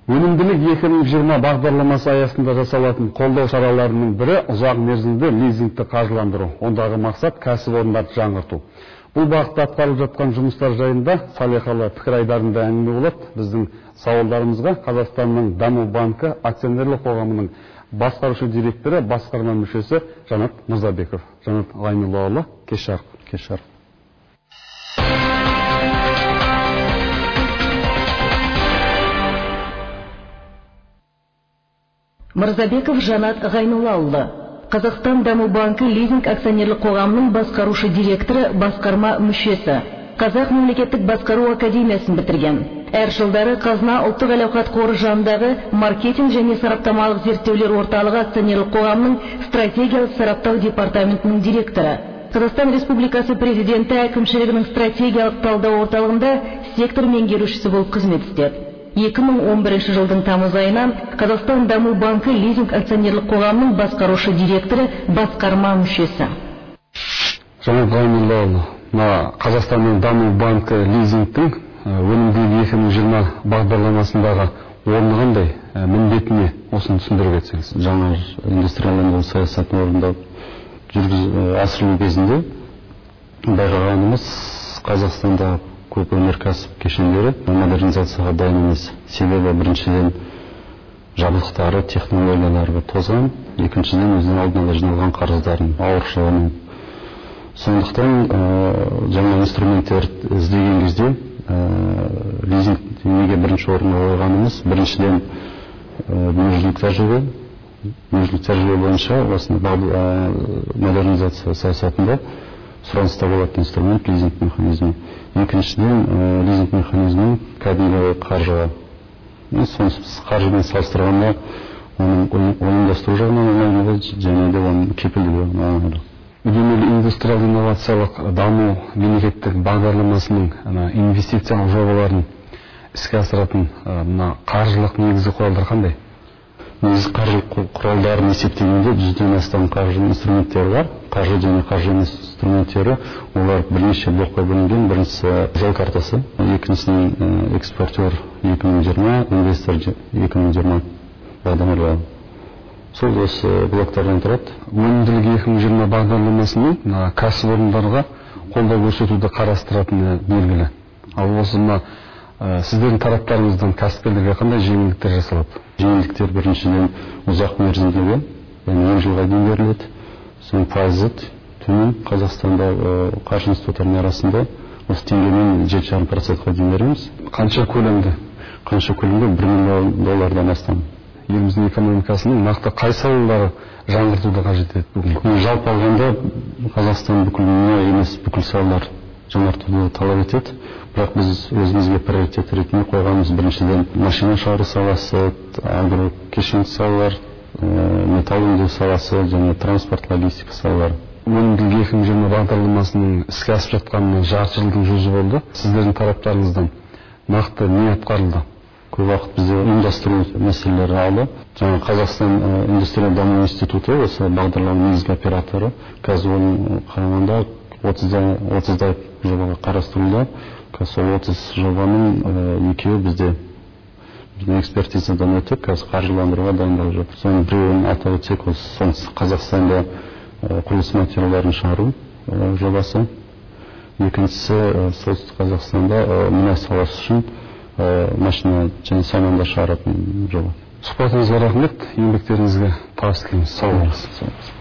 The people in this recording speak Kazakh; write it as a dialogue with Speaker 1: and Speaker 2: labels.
Speaker 1: Өнімділік 2020 бағдарламасы аясында жасалатын қолдау шараларының бірі ұзақ мерзімді лизингті қаржыландыру. Ондағы мақсат кәсіпорындарды жаңғырту. Бұл бағытта атқарылып жатқан жұмыстар жайында салиқалы пікір айдарында әңгіме болады. Біздің сауалдарымызға Қазақстанның Даму банкі акционерлік қоғамының басқарушы директоры, басқарма мүшесі Жанат Мырзабеков. Жанат Ғайноллаұлы, кеш жарық.
Speaker 2: Мырзабеков Жанат Ғайноллаұлы, Қазақстан Даму банкі лизинг акционерлік қоғамының басқарушы директоры, басқарма мүшесі, Қазақ мемлекеттік басқару академиясын бітірген. Әр жылдары Қазына ұлттық әл-ауқат қоры жанындағы маркетинг және сараптамалық зерттеулер орталығы акционерлік қоғамның стратегиялық сараптау департаментінің директоры. Қазақстан Республикасы президенті әкімшілігінің стратегиялық талдау орталығында сектор меңгерушісі болып қызмет істеді. 2011 жылдың тамыз айынан Қазақстан Даму банкі лизинг акционерлік қоғамның басқарушы директоры, басқарма мүшесі.
Speaker 1: Жанат Ғайноллаұлы, Қазақстанның Даму банкі лизингтің өнімділік 2020 бағдарламасындағы орны қандай, міндетіне осыны түсіндіріп кетсеңіз.
Speaker 3: Жаңа индустрияландыру саясатын орындап асырылу кезінде байқағанымыз Қазақстанда көп өнеркәсіп кешендері модернизацияға дайын емес. Себебі біріншіден жабдықтары, технологиялары тозған, екіншіден өзінің алдын ала жиналған қарыздарын ауыршылығымен. Сондықтан жаңа инструменттер іздеген кезде лизинг неге бірінші орынға қойғанымыз, біріншіден дүниежүзілік тәжірибе бойынша модернизация саясатында сұраныста болатын инструмент лизинг механизмі. Екіншіден лизинг механизмін кәдімгі қаржыға. Сонсыз қаржымен салыстырғанда оның ұйымдастыру жағынан оңайлығы және де оның кепілдігі оңайлығы.
Speaker 1: Үдемелі индустриялық инновациялық даму мемлекеттік бағдарламасының инвестициялық жобаларын іске асыратын қаржылық негізгі құралдар қандай?
Speaker 3: Негізгі қаржылық құралдарын есептегенде 100-ден астам қаржы инструменттері бар. Қаржы және қаржы инструменттері олар бірнеше блокқа бөлінген. Біріншісі жол картасы, екіншісінің экспортер 2020, инвестор 2020 бағдарламалары. Сол осы блоктардан тұрады.
Speaker 1: Өнімділік 2020 бағдарламасының кәсіпорындарға қолдау көрсетуді қарастыратыны белгілі. Ал осы сіздердің тараптарыңыздан кәсіпкерлерге қандай жеңілдіктер жасалады?
Speaker 3: Жеңілдіктер біріншіден ұзақ мерзімділігі, яғни 10 жылға дейін беріледі. Соң пайызы төмен. Қазақстанда қаржы институттарының арасында осы теңгемен 7,5%-қа дейін береміз.
Speaker 1: Қанша көлемде?
Speaker 3: $1 миллион астам.
Speaker 1: Еліміздің экономикасының нақты қай салалары жаңғыртуды қажет етеді бүгін?
Speaker 3: Жалпы алғанда Қазақстан бүкіл салалар жаңартуды талап етеді. Бірақ біз өзімізге приоритет ретінде қойғанымыз біріншіден машина шығару саласы, агрокешен салалар, металл өңдеу саласы және транспорт логистика салалары.
Speaker 1: Өнімділік 2020 бағдарламасының іске асып жатқанына жарты жылдың жүзі болды. Сіздердің тараптарыңыздан нақты не атқарылды?
Speaker 3: Көп уақыт бізде ұйымдастыру мәселелері алды. Жаңа Қазақстан индустрия даму институты осы бағдарламаның негізгі операторы. Қазір оның қарағанда 30-дай жобаға қарастырылды. Сол 30 жобаның екеуі біздің экспертизадан өтіп, қазір қаржыландыруға дайындалып жатыр. Соның біреуін атап өтсек, осы Қазақстанда құрылыс материалдарын шығару жобасы. Екіншісі солтүстік Қазақстанда мұнай саласы үшін машина және самандар шығаратын жоба.
Speaker 1: Сұхбатыңызға рахмет, еңбектеріңізге табыс тілейміз.
Speaker 3: Сау болыңыз.